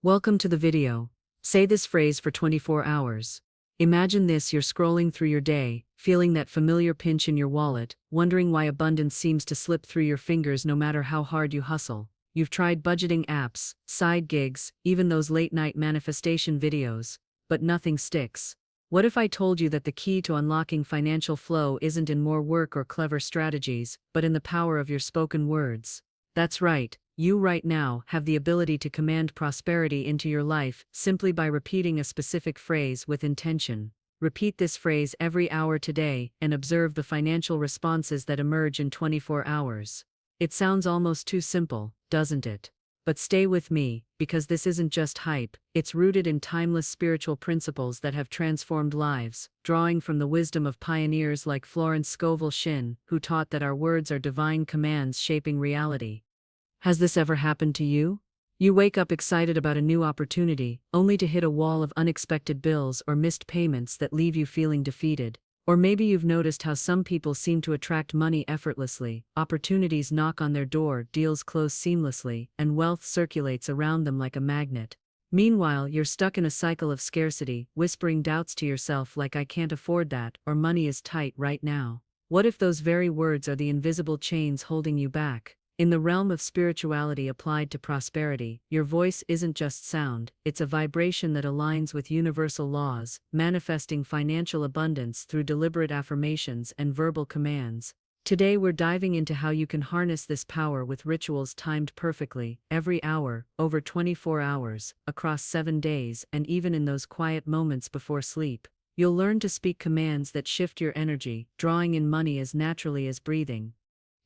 Welcome to the video. Say this phrase for 24 hours. Imagine this: you're scrolling through your day, feeling that familiar pinch in your wallet, wondering why abundance seems to slip through your fingers no matter how hard you hustle. You've tried budgeting apps, side gigs, even those late-night manifestation videos, but nothing sticks. What if I told you that the key to unlocking financial flow isn't in more work or clever strategies, but in the power of your spoken words? That's right. You right now have the ability to command prosperity into your life simply by repeating a specific phrase with intention. Repeat this phrase every hour today and observe the financial responses that emerge in 24 hours. It sounds almost too simple, doesn't it? But stay with me, because this isn't just hype, it's rooted in timeless spiritual principles that have transformed lives, drawing from the wisdom of pioneers like Florence Scovel Shinn, who taught that our words are divine commands shaping reality. Has this ever happened to you? You wake up excited about a new opportunity, only to hit a wall of unexpected bills or missed payments that leave you feeling defeated. Or maybe you've noticed how some people seem to attract money effortlessly. Opportunities knock on their door, deals close seamlessly, and wealth circulates around them like a magnet. Meanwhile, you're stuck in a cycle of scarcity, whispering doubts to yourself like "I can't afford that," or "money is tight right now." What if those very words are the invisible chains holding you back? In the realm of spirituality applied to prosperity, your voice isn't just sound, it's a vibration that aligns with universal laws, manifesting financial abundance through deliberate affirmations and verbal commands. Today we're diving into how you can harness this power with rituals timed perfectly, every hour, over 24 hours, across 7 days, and even in those quiet moments before sleep. You'll learn to speak commands that shift your energy, drawing in money as naturally as breathing.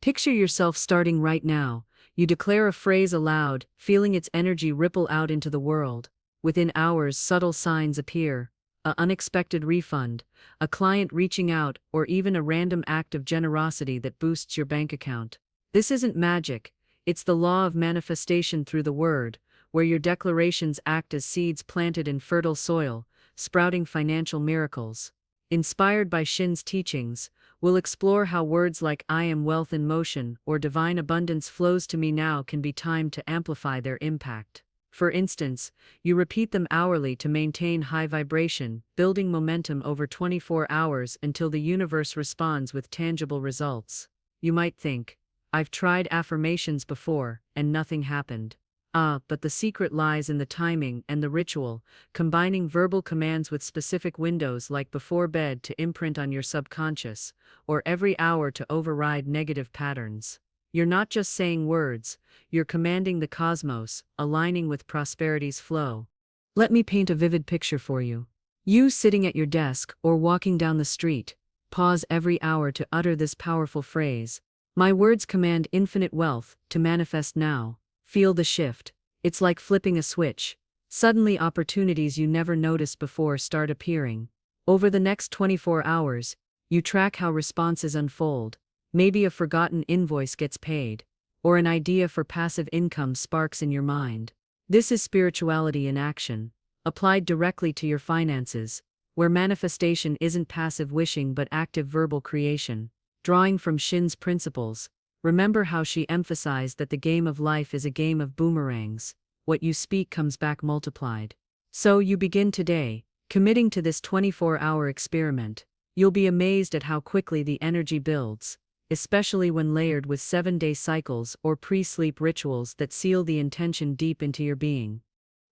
Picture yourself starting right now. You declare a phrase aloud, feeling its energy ripple out into the world. Within hours, subtle signs appear: an unexpected refund, a client reaching out, or even a random act of generosity that boosts your bank account. This isn't magic, it's the law of manifestation through the word, where your declarations act as seeds planted in fertile soil, sprouting financial miracles. Inspired by Shinn's teachings, we'll explore how words like "I am wealth in motion" or "divine abundance flows to me now" can be timed to amplify their impact. For instance, you repeat them hourly to maintain high vibration, building momentum over 24 hours until the universe responds with tangible results. You might think, "I've tried affirmations before, and nothing happened." But the secret lies in the timing and the ritual, combining verbal commands with specific windows like before bed to imprint on your subconscious, or every hour to override negative patterns. You're not just saying words, you're commanding the cosmos, aligning with prosperity's flow. Let me paint a vivid picture for you. You sitting at your desk or walking down the street, pause every hour to utter this powerful phrase: "My words command infinite wealth to manifest now." Feel the shift. It's like flipping a switch. Suddenly opportunities you never noticed before start appearing. Over the next 24 hours, you track how responses unfold. Maybe a forgotten invoice gets paid, or an idea for passive income sparks in your mind. This is spirituality in action, applied directly to your finances, where manifestation isn't passive wishing but active verbal creation. Drawing from Shinn's principles, remember how she emphasized that the game of life is a game of boomerangs. What you speak comes back multiplied. So you begin today, committing to this 24-hour experiment. You'll be amazed at how quickly the energy builds, especially when layered with 7-day cycles or pre-sleep rituals that seal the intention deep into your being.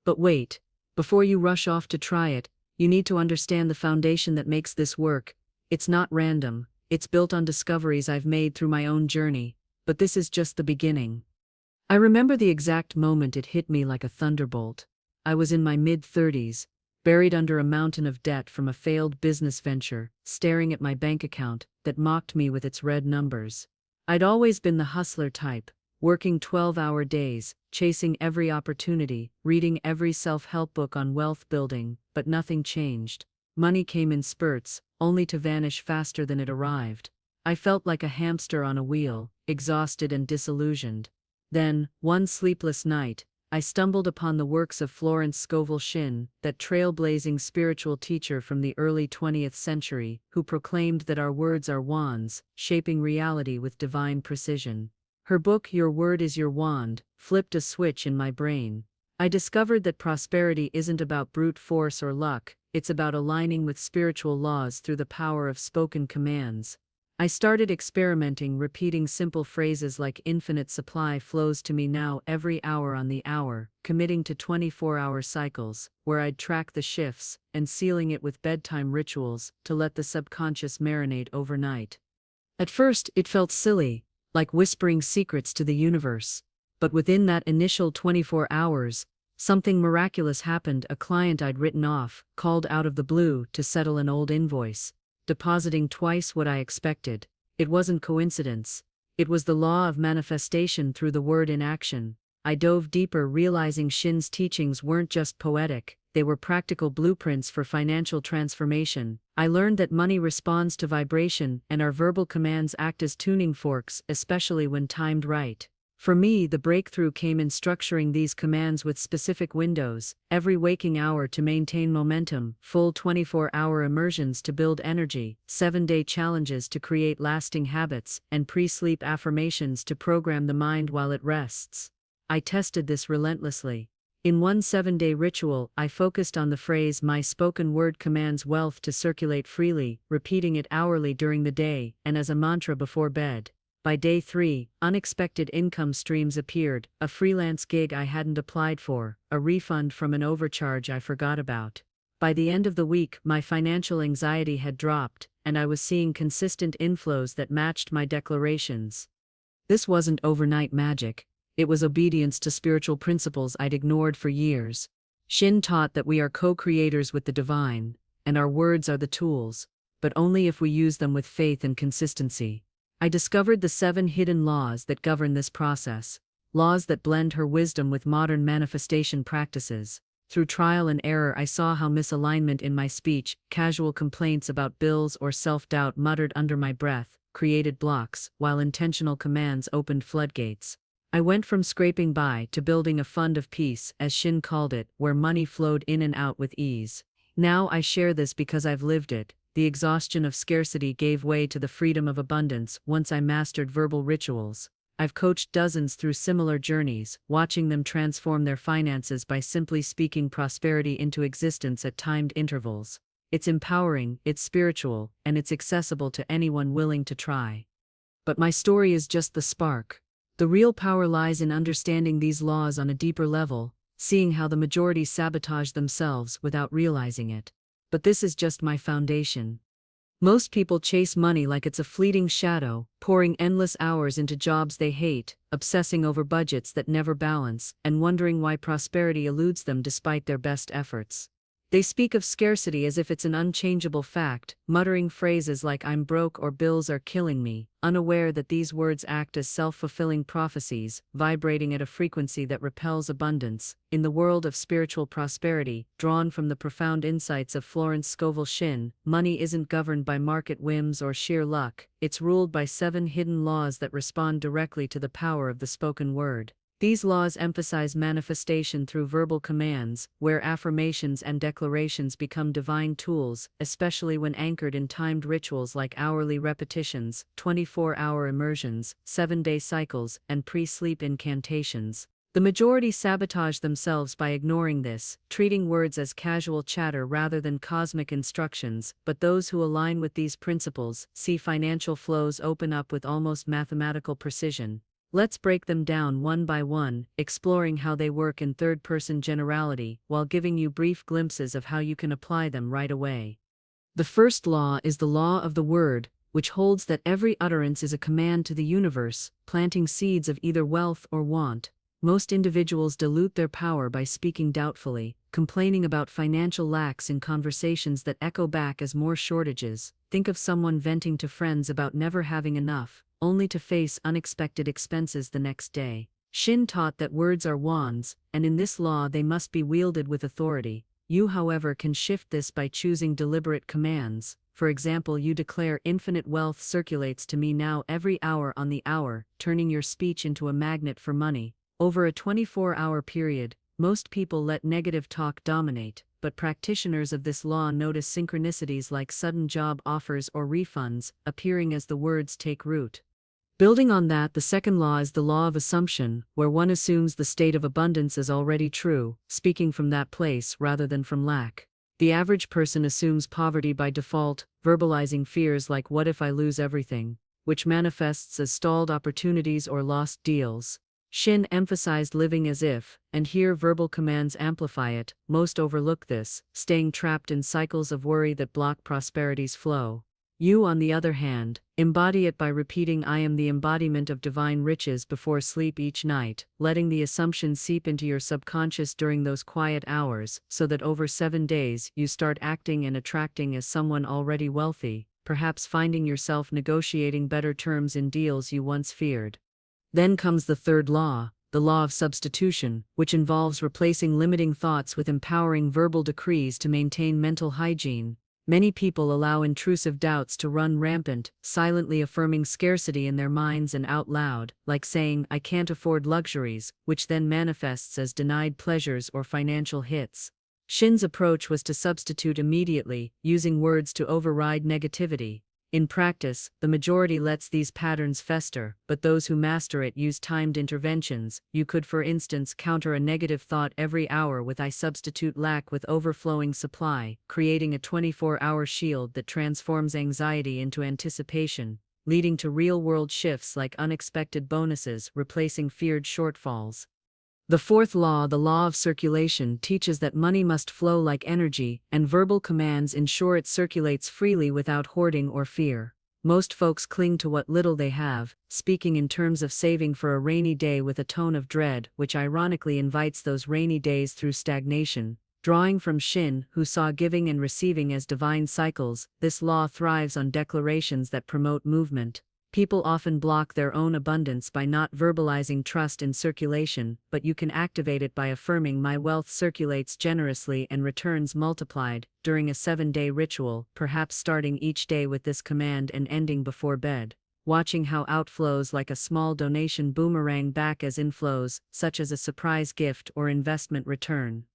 But wait, before you rush off to try it, you need to understand the foundation that makes this work. It's not random, it's built on discoveries I've made through my own journey. But this is just the beginning. I remember the exact moment it hit me like a thunderbolt. I was in my mid-30s, buried under a mountain of debt from a failed business venture, staring at my bank account that mocked me with its red numbers. I'd always been the hustler type, working 12-hour days, chasing every opportunity, reading every self-help book on wealth building, but nothing changed. Money came in spurts, only to vanish faster than it arrived. I felt like a hamster on a wheel, exhausted and disillusioned. Then, one sleepless night, I stumbled upon the works of Florence Scovel Shinn, that trailblazing spiritual teacher from the early 20th century, who proclaimed that our words are wands, shaping reality with divine precision. Her book, Your Word is Your Wand, flipped a switch in my brain. I discovered that prosperity isn't about brute force or luck, it's about aligning with spiritual laws through the power of spoken commands. I started experimenting, repeating simple phrases like infinite supply flows to me now every hour on the hour, committing to 24-hour cycles, where I'd track the shifts, and sealing it with bedtime rituals to let the subconscious marinate overnight. At first, it felt silly, like whispering secrets to the universe. But within that initial 24 hours, something miraculous happened. A client I'd written off called out of the blue to settle an old invoice, depositing twice what I expected. It wasn't coincidence. It was the law of manifestation through the word in action. I dove deeper, realizing Shinn's teachings weren't just poetic, they were practical blueprints for financial transformation. I learned that money responds to vibration, and our verbal commands act as tuning forks, especially when timed right. For me, the breakthrough came in structuring these commands with specific windows, every waking hour to maintain momentum, full 24-hour immersions to build energy, 7-day challenges to create lasting habits, and pre-sleep affirmations to program the mind while it rests. I tested this relentlessly. In one 7-day ritual, I focused on the phrase "My spoken word commands wealth to circulate freely," repeating it hourly during the day and as a mantra before bed. By day 3, unexpected income streams appeared: a freelance gig I hadn't applied for, a refund from an overcharge I forgot about. By the end of the week, my financial anxiety had dropped, and I was seeing consistent inflows that matched my declarations. This wasn't overnight magic. It was obedience to spiritual principles I'd ignored for years. Shinn taught that we are co-creators with the divine, and our words are the tools, but only if we use them with faith and consistency. I discovered the 7 hidden laws that govern this process, laws that blend her wisdom with modern manifestation practices. Through trial and error, I saw how misalignment in my speech, casual complaints about bills or self-doubt muttered under my breath, created blocks, while intentional commands opened floodgates. I went from scraping by to building a fund of peace, as Shinn called it, where money flowed in and out with ease. Now I share this because I've lived it. The exhaustion of scarcity gave way to the freedom of abundance once I mastered verbal rituals. I've coached dozens through similar journeys, watching them transform their finances by simply speaking prosperity into existence at timed intervals. It's empowering, it's spiritual, and it's accessible to anyone willing to try. But my story is just the spark. The real power lies in understanding these laws on a deeper level, seeing how the majority sabotage themselves without realizing it. But this is just my foundation. Most people chase money like it's a fleeting shadow, pouring endless hours into jobs they hate, obsessing over budgets that never balance, and wondering why prosperity eludes them despite their best efforts. They speak of scarcity as if it's an unchangeable fact, muttering phrases like "I'm broke" or "bills are killing me," unaware that these words act as self-fulfilling prophecies, vibrating at a frequency that repels abundance. In the world of spiritual prosperity, drawn from the profound insights of Florence Scovel Shinn, money isn't governed by market whims or sheer luck, it's ruled by 7 hidden laws that respond directly to the power of the spoken word. These laws emphasize manifestation through verbal commands, where affirmations and declarations become divine tools, especially when anchored in timed rituals like hourly repetitions, 24-hour immersions, 7-day cycles, and pre-sleep incantations. The majority sabotage themselves by ignoring this, treating words as casual chatter rather than cosmic instructions, but those who align with these principles see financial flows open up with almost mathematical precision. Let's break them down one by one, exploring how they work in third-person generality, while giving you brief glimpses of how you can apply them right away. The first law is the law of the word, which holds that every utterance is a command to the universe, planting seeds of either wealth or want. Most individuals dilute their power by speaking doubtfully, complaining about financial lacks in conversations that echo back as more shortages. Think of someone venting to friends about never having enough, only to face unexpected expenses the next day. Shinn taught that words are wands, and in this law they must be wielded with authority. You, however, can shift this by choosing deliberate commands. For example, you declare "infinite wealth circulates to me now every hour on the hour," turning your speech into a magnet for money. Over a 24-hour period, most people let negative talk dominate, but practitioners of this law notice synchronicities like sudden job offers or refunds appearing as the words take root. Building on that, the second law is the law of assumption, where one assumes the state of abundance is already true, speaking from that place rather than from lack. The average person assumes poverty by default, verbalizing fears like "what if I lose everything?", which manifests as stalled opportunities or lost deals. Shinn emphasized living as if, and here verbal commands amplify it. Most overlook this, staying trapped in cycles of worry that block prosperity's flow. You, on the other hand, embody it by repeating "I am the embodiment of divine riches" before sleep each night, letting the assumption seep into your subconscious during those quiet hours, so that over 7 days you start acting and attracting as someone already wealthy, perhaps finding yourself negotiating better terms in deals you once feared. Then comes the third law, the law of substitution, which involves replacing limiting thoughts with empowering verbal decrees to maintain mental hygiene. Many people allow intrusive doubts to run rampant, silently affirming scarcity in their minds and out loud, like saying "I can't afford luxuries," which then manifests as denied pleasures or financial hits. Shinn's approach was to substitute immediately, using words to override negativity. In practice, the majority lets these patterns fester, but those who master it use timed interventions. You could, for instance, counter a negative thought every hour with "I substitute lack with overflowing supply," creating a 24-hour shield that transforms anxiety into anticipation, leading to real-world shifts like unexpected bonuses replacing feared shortfalls. The fourth law, the law of circulation, teaches that money must flow like energy, and verbal commands ensure it circulates freely without hoarding or fear. Most folks cling to what little they have, speaking in terms of saving for a rainy day with a tone of dread, which ironically invites those rainy days through stagnation. Drawing from Shinn, who saw giving and receiving as divine cycles, this law thrives on declarations that promote movement. People often block their own abundance by not verbalizing trust in circulation, but you can activate it by affirming "my wealth circulates generously and returns multiplied" during a 7-day ritual, perhaps starting each day with this command and ending before bed. Watching how outflows like a small donation boomerang back as inflows, such as a surprise gift or investment return.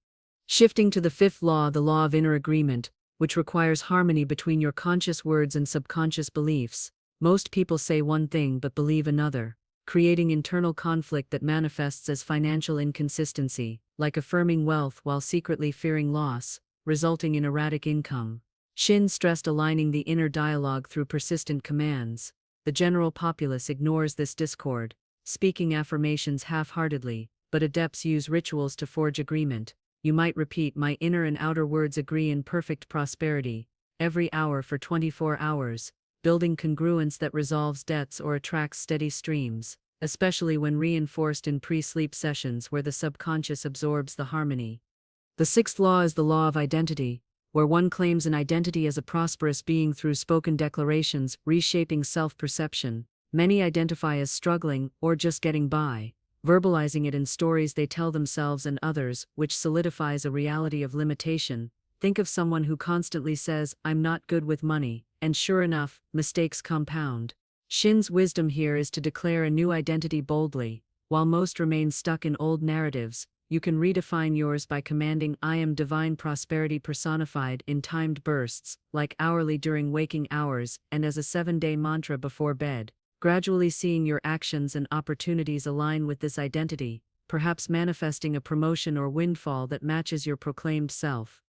Shifting to the fifth law, the law of inner agreement, which requires harmony between your conscious words and subconscious beliefs. Most people say one thing but believe another, creating internal conflict that manifests as financial inconsistency, like affirming wealth while secretly fearing loss, resulting in erratic income. Shinn stressed aligning the inner dialogue through persistent commands. The general populace ignores this discord, speaking affirmations half-heartedly, but adepts use rituals to forge agreement. You might repeat "my inner and outer words agree in perfect prosperity" every hour for 24 hours. Building congruence that resolves debts or attracts steady streams, especially when reinforced in pre-sleep sessions where the subconscious absorbs the harmony. The sixth law is the law of identity, where one claims an identity as a prosperous being through spoken declarations, reshaping self-perception. Many identify as struggling or just getting by, verbalizing it in stories they tell themselves and others, which solidifies a reality of limitation. Think of someone who constantly says, "I'm not good with money," and sure enough, mistakes compound. Shinn's wisdom here is to declare a new identity boldly. While most remain stuck in old narratives, you can redefine yours by commanding "I am divine prosperity personified" in timed bursts, like hourly during waking hours and as a 7-day mantra before bed. Gradually seeing your actions and opportunities align with this identity, perhaps manifesting a promotion or windfall that matches your proclaimed self.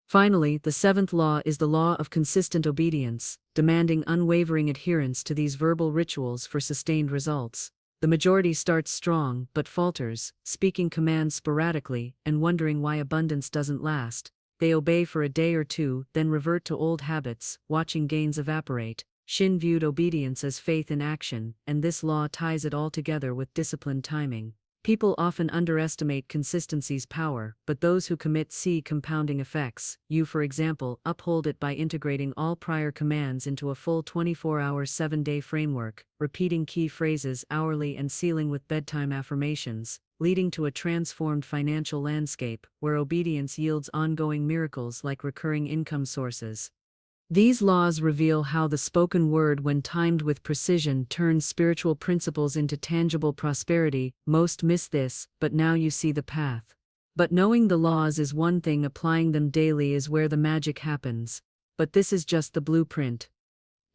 Finally, the seventh law is the law of consistent obedience, demanding unwavering adherence to these verbal rituals for sustained results. The majority starts strong but falters, speaking commands sporadically and wondering why abundance doesn't last. They obey for a day or two, then revert to old habits, watching gains evaporate. Shinn viewed obedience as faith in action, and this law ties it all together with disciplined timing. People often underestimate consistency's power, but those who commit see compounding effects. You, for example, uphold it by integrating all prior commands into a full 24-hour 7-day framework, repeating key phrases hourly and sealing with bedtime affirmations, leading to a transformed financial landscape where obedience yields ongoing miracles like recurring income sources. These laws reveal how the spoken word, when timed with precision, turns spiritual principles into tangible prosperity. Most miss this, but now you see the path. But knowing the laws is one thing, applying them daily is where the magic happens. But this is just the blueprint.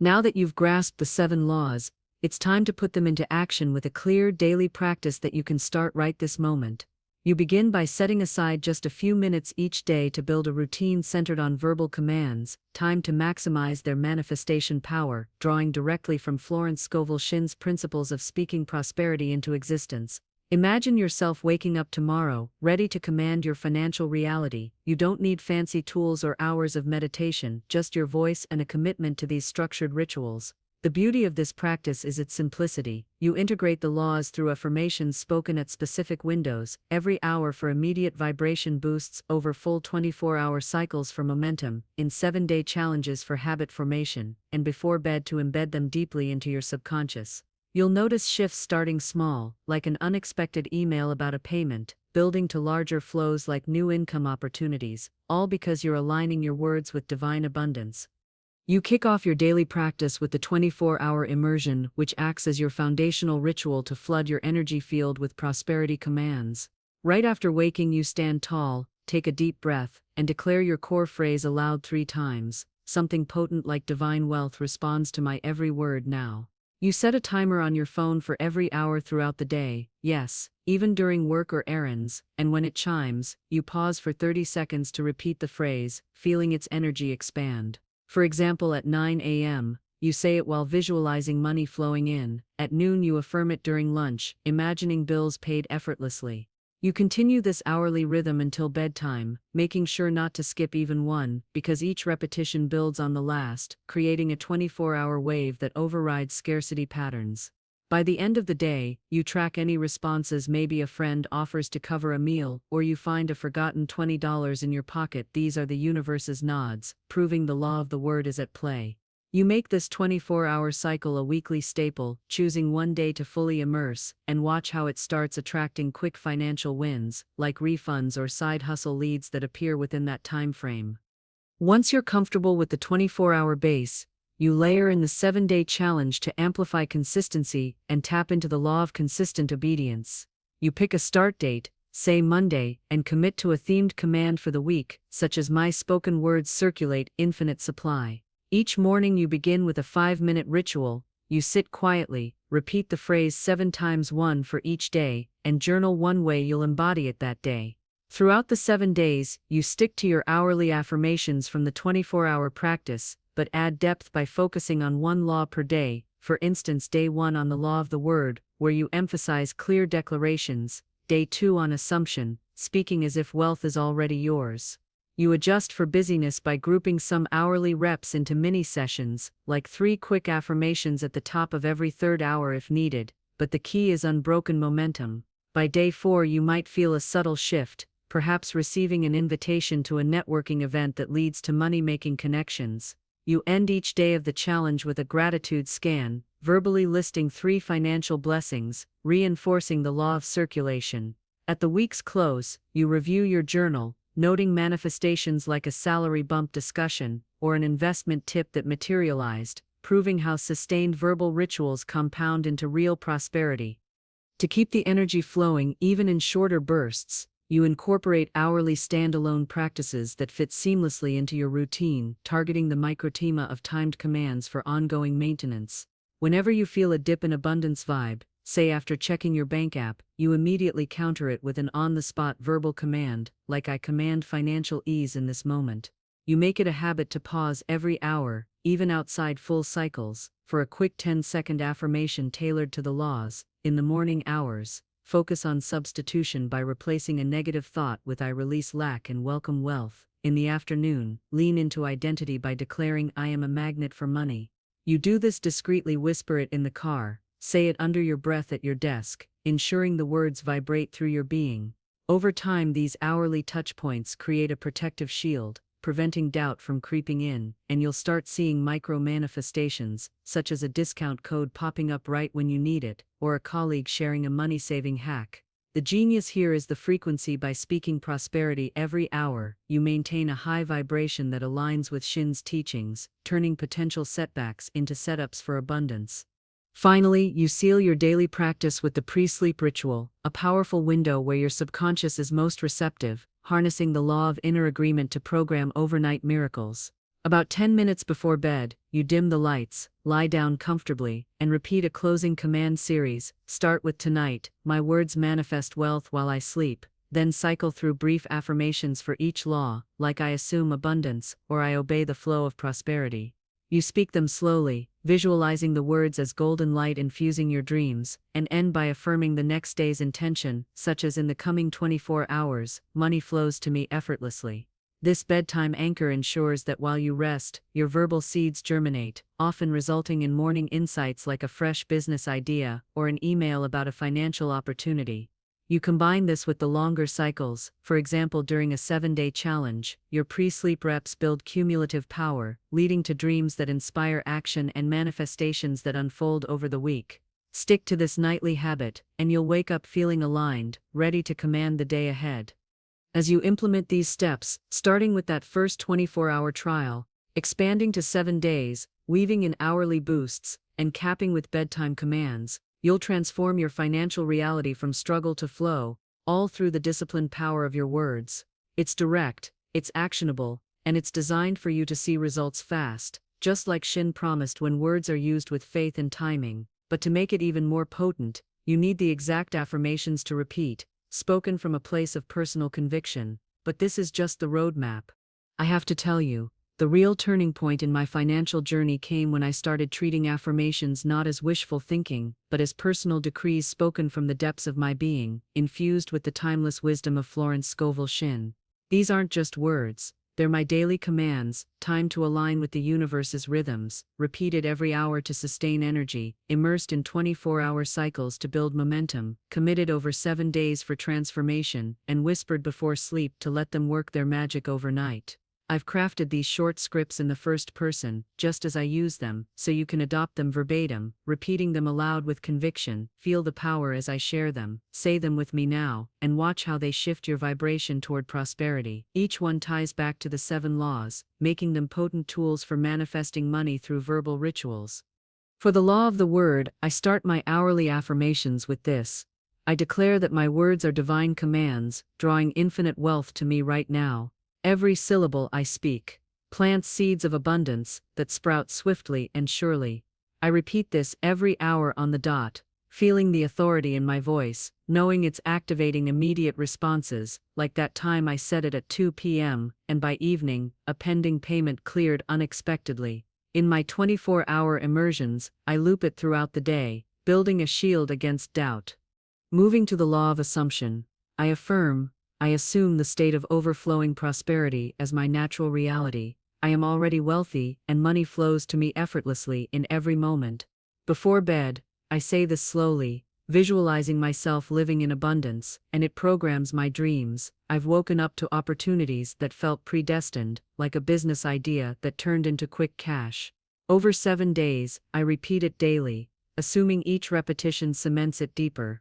Now that you've grasped the 7 laws, It's time to put them into action with a clear daily practice that you can start right this moment. You begin by setting aside just a few minutes each day to build a routine centered on verbal commands, timed to maximize their manifestation power, drawing directly from Florence Scovel Shinn's principles of speaking prosperity into existence. Imagine yourself waking up tomorrow, ready to command your financial reality. You don't need fancy tools or hours of meditation, just your voice and a commitment to these structured rituals. The beauty of this practice is its simplicity. You integrate the laws through affirmations spoken at specific windows, every hour for immediate vibration boosts, over full 24-hour cycles for momentum, in 7-day challenges for habit formation, and before bed to embed them deeply into your subconscious. You'll notice shifts starting small, like an unexpected email about a payment, building to larger flows like new income opportunities, all because you're aligning your words with divine abundance. You kick off your daily practice with the 24-hour immersion, which acts as your foundational ritual to flood your energy field with prosperity commands. Right after waking, you stand tall, take a deep breath, and declare your core phrase aloud 3 times. Something potent like divine wealth responds to my every word now. You set a timer on your phone for every hour throughout the day, yes, even during work or errands, and when it chimes, you pause for 30 seconds to repeat the phrase, feeling its energy expand. For example, at 9 a.m., you say it while visualizing money flowing in. At noon, you affirm it during lunch, imagining bills paid effortlessly. You continue this hourly rhythm until bedtime, making sure not to skip even one, because each repetition builds on the last, creating a 24-hour wave that overrides scarcity patterns. By the end of the day, you track any responses. Maybe a friend offers to cover a meal, or you find a forgotten $20 in your pocket. These are the universe's nods, proving the law of the word is at play. You make this 24-hour cycle a weekly staple, choosing one day to fully immerse, and watch how it starts attracting quick financial wins, like refunds or side hustle leads that appear within that time frame. Once you're comfortable with the 24-hour base, you layer in the 7-day challenge to amplify consistency and tap into the law of consistent obedience. You pick a start date, say Monday, and commit to a themed command for the week, such as my spoken words circulate infinite supply. Each morning you begin with a 5-minute ritual. You sit quietly, repeat the phrase 7 times 1 for each day, and journal one way you'll embody it that day. Throughout the 7 days, you stick to your hourly affirmations from the 24-hour practice, but add depth by focusing on one law per day. For instance, day 1 on the law of the word, where you emphasize clear declarations, day 2 on assumption, speaking as if wealth is already yours. You adjust for busyness by grouping some hourly reps into mini sessions, like 3 quick affirmations at the top of every 3rd hour if needed, but the key is unbroken momentum. By day 4 you might feel a subtle shift, perhaps receiving an invitation to a networking event that leads to money-making connections. You end each day of the challenge with a gratitude scan, verbally listing 3 financial blessings, reinforcing the law of circulation. At the week's close, you review your journal, noting manifestations like a salary bump discussion or an investment tip that materialized, proving how sustained verbal rituals compound into real prosperity. To keep the energy flowing even in shorter bursts, you incorporate hourly standalone practices that fit seamlessly into your routine, targeting the microthema of timed commands for ongoing maintenance. Whenever you feel a dip in abundance vibe, say after checking your bank app, you immediately counter it with an on-the-spot verbal command, like I command financial ease in this moment. You make it a habit to pause every hour, even outside full cycles, for a quick 10-second affirmation tailored to the laws. In the morning hours, focus on substitution by replacing a negative thought with I release lack and welcome wealth. In the afternoon, lean into identity by declaring I am a magnet for money. You do this discreetly, whisper it in the car, say it under your breath at your desk, ensuring the words vibrate through your being. Over time, these hourly touchpoints create a protective shield, preventing doubt from creeping in, and you'll start seeing micro-manifestations, such as a discount code popping up right when you need it, or a colleague sharing a money-saving hack. The genius here is the frequency. By speaking prosperity every hour, you maintain a high vibration that aligns with Shinn's teachings, turning potential setbacks into setups for abundance. Finally, you seal your daily practice with the pre-sleep ritual, a powerful window where your subconscious is most receptive, harnessing the law of inner agreement to program overnight miracles. About 10 minutes before bed, you dim the lights, lie down comfortably, and repeat a closing command series. Start with "Tonight, my words manifest wealth while I sleep." Then cycle through brief affirmations for each law, like "I assume abundance" or "I obey the flow of prosperity." You speak them slowly, visualizing the words as golden light infusing your dreams, and end by affirming the next day's intention, such as "In the coming 24 hours, money flows to me effortlessly." This bedtime anchor ensures that while you rest, your verbal seeds germinate, often resulting in morning insights like a fresh business idea or an email about a financial opportunity. You combine this with the longer cycles, for example during a 7-day challenge. Your pre-sleep reps build cumulative power, leading to dreams that inspire action and manifestations that unfold over the week. Stick to this nightly habit, and you'll wake up feeling aligned, ready to command the day ahead. As you implement these steps, starting with that first 24-hour trial, expanding to 7 days, weaving in hourly boosts, and capping with bedtime commands, you'll transform your financial reality from struggle to flow, all through the disciplined power of your words. It's direct, it's actionable, and it's designed for you to see results fast, just like Shinn promised when words are used with faith and timing. But to make it even more potent, you need the exact affirmations to repeat, spoken from a place of personal conviction. But this is just the roadmap. I have to tell you, the real turning point in my financial journey came when I started treating affirmations not as wishful thinking, but as personal decrees spoken from the depths of my being, infused with the timeless wisdom of Florence Scovel Shinn. These aren't just words, they're my daily commands, timed to align with the universe's rhythms, repeated every hour to sustain energy, immersed in 24-hour cycles to build momentum, committed over 7 days for transformation, and whispered before sleep to let them work their magic overnight. I've crafted these short scripts in the first person, just as I use them, so you can adopt them verbatim, repeating them aloud with conviction. Feel the power as I share them, say them with me now, and watch how they shift your vibration toward prosperity. Each one ties back to the 7 laws, making them potent tools for manifesting money through verbal rituals. For the law of the word, I start my hourly affirmations with this: I declare that my words are divine commands, drawing infinite wealth to me right now. Every syllable I speak plants seeds of abundance that sprout swiftly and surely. I repeat this every hour on the dot, feeling the authority in my voice, knowing it's activating immediate responses, like that time I said it at 2 p.m., and by evening, a pending payment cleared unexpectedly. In my 24-hour immersions, I loop it throughout the day, building a shield against doubt. Moving to the law of assumption, I assume the state of overflowing prosperity as my natural reality. I am already wealthy, and money flows to me effortlessly in every moment. Before bed, I say this slowly, visualizing myself living in abundance, and it programs my dreams. I've woken up to opportunities that felt predestined, like a business idea that turned into quick cash. Over 7 days, I repeat it daily, assuming each repetition cements it deeper.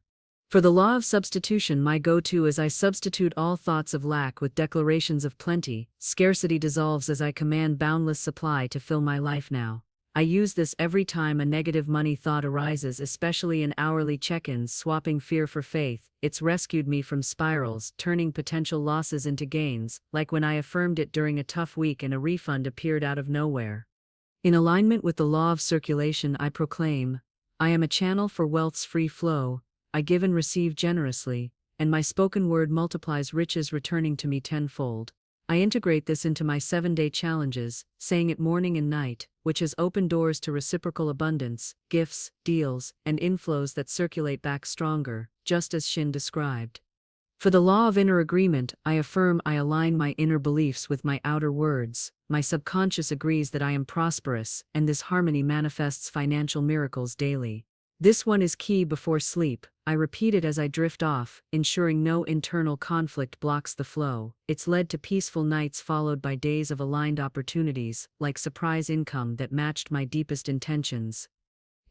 For the law of substitution, my go-to is I substitute all thoughts of lack with declarations of plenty. Scarcity dissolves as I command boundless supply to fill my life now. I use this every time a negative money thought arises, especially in hourly check-ins, swapping fear for faith. It's rescued me from spirals, turning potential losses into gains, like when I affirmed it during a tough week and a refund appeared out of nowhere. In alignment with the law of circulation, I proclaim, I am a channel for wealth's free flow. I give and receive generously, and my spoken word multiplies riches returning to me tenfold. I integrate this into my 7-day challenges, saying it morning and night, which has opened doors to reciprocal abundance, gifts, deals, and inflows that circulate back stronger, just as Shinn described. For the law of inner agreement, I affirm I align my inner beliefs with my outer words. My subconscious agrees that I am prosperous, and this harmony manifests financial miracles daily. This one is key before sleep. I repeat it as I drift off, ensuring no internal conflict blocks the flow. It's led to peaceful nights followed by days of aligned opportunities, like surprise income that matched my deepest intentions.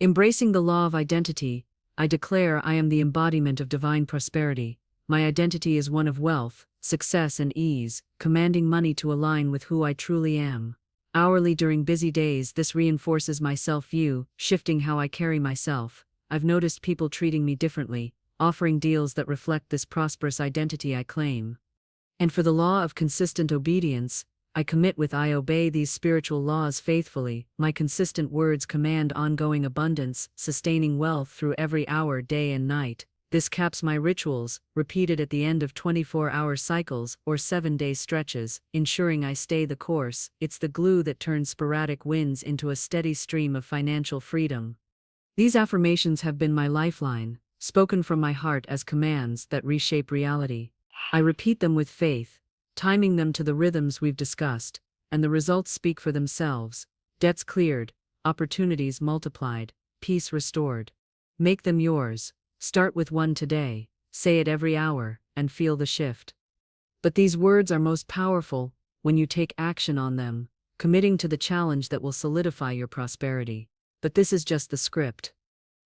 Embracing the law of identity, I declare I am the embodiment of divine prosperity. My identity is one of wealth, success, and ease, commanding money to align with who I truly am. Hourly during busy days, this reinforces my self-view, shifting how I carry myself. I've noticed people treating me differently, offering deals that reflect this prosperous identity I claim. And for the law of consistent obedience, I commit with I obey these spiritual laws faithfully. My consistent words command ongoing abundance, sustaining wealth through every hour, day and night. This caps my rituals, repeated at the end of 24-hour cycles or 7-day stretches, ensuring I stay the course. It's the glue that turns sporadic wins into a steady stream of financial freedom. These affirmations have been my lifeline, spoken from my heart as commands that reshape reality. I repeat them with faith, timing them to the rhythms we've discussed, and the results speak for themselves. Debts cleared, opportunities multiplied, peace restored. Make them yours. Start with one today, say it every hour, and feel the shift. But these words are most powerful when you take action on them, committing to the challenge that will solidify your prosperity. But this is just the script.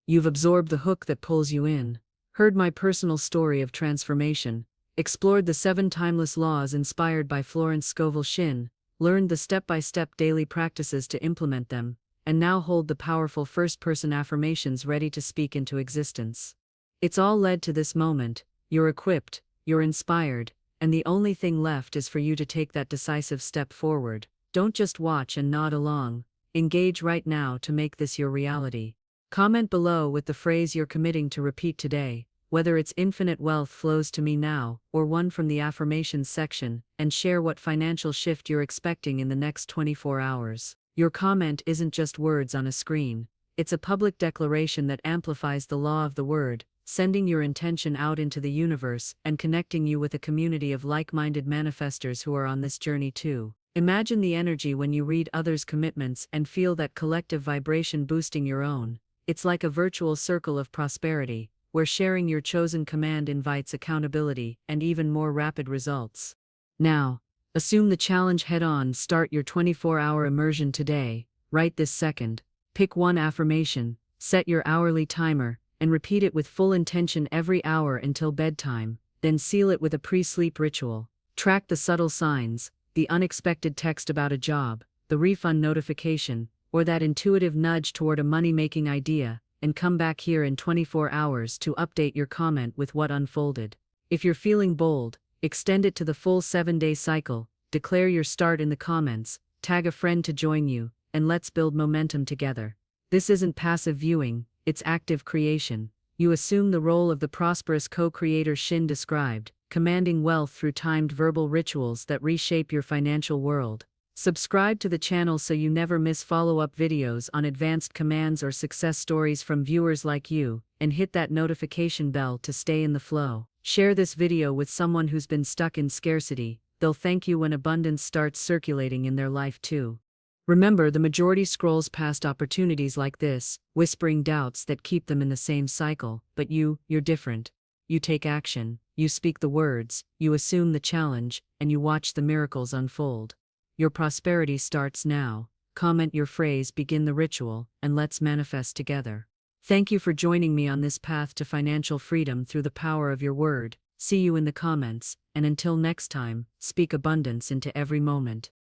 You've absorbed the hook that pulls you in, heard my personal story of transformation, explored the 7 timeless laws inspired by Florence Scovel Shinn, learned the step-by-step daily practices to implement them, and now hold the powerful first-person affirmations ready to speak into existence. It's all led to this moment. You're equipped, you're inspired, and the only thing left is for you to take that decisive step forward. Don't just watch and nod along. Engage right now to make this your reality. Comment below with the phrase you're committing to repeat today, whether it's infinite wealth flows to me now, or one from the affirmations section, and share what financial shift you're expecting in the next 24 hours. Your comment isn't just words on a screen, it's a public declaration that amplifies the law of the word, sending your intention out into the universe and connecting you with a community of like-minded manifestors who are on this journey too. Imagine the energy when you read others' commitments and feel that collective vibration boosting your own. It's like a virtual circle of prosperity, where sharing your chosen command invites accountability and even more rapid results. Now, assume the challenge head-on. Start your 24-hour immersion today, right this second. Pick one affirmation, set your hourly timer, and repeat it with full intention every hour until bedtime, then seal it with a pre-sleep ritual. Track the subtle signs, the unexpected text about a job, the refund notification, or that intuitive nudge toward a money-making idea, and come back here in 24 hours to update your comment with what unfolded. If you're feeling bold, extend it to the full 7-day cycle, declare your start in the comments, tag a friend to join you, and let's build momentum together. This isn't passive viewing, it's active creation. You assume the role of the prosperous co-creator Shinn described, commanding wealth through timed verbal rituals that reshape your financial world. Subscribe to the channel so you never miss follow-up videos on advanced commands or success stories from viewers like you, and hit that notification bell to stay in the flow. Share this video with someone who's been stuck in scarcity. They'll thank you when abundance starts circulating in their life too. Remember, the majority scrolls past opportunities like this, whispering doubts that keep them in the same cycle. But you're different. You take action, you speak the words, you assume the challenge, and you watch the miracles unfold. Your prosperity starts now. Comment your phrase, begin the ritual, and let's manifest together. Thank you for joining me on this path to financial freedom through the power of your word. See you in the comments, and until next time, speak abundance into every moment.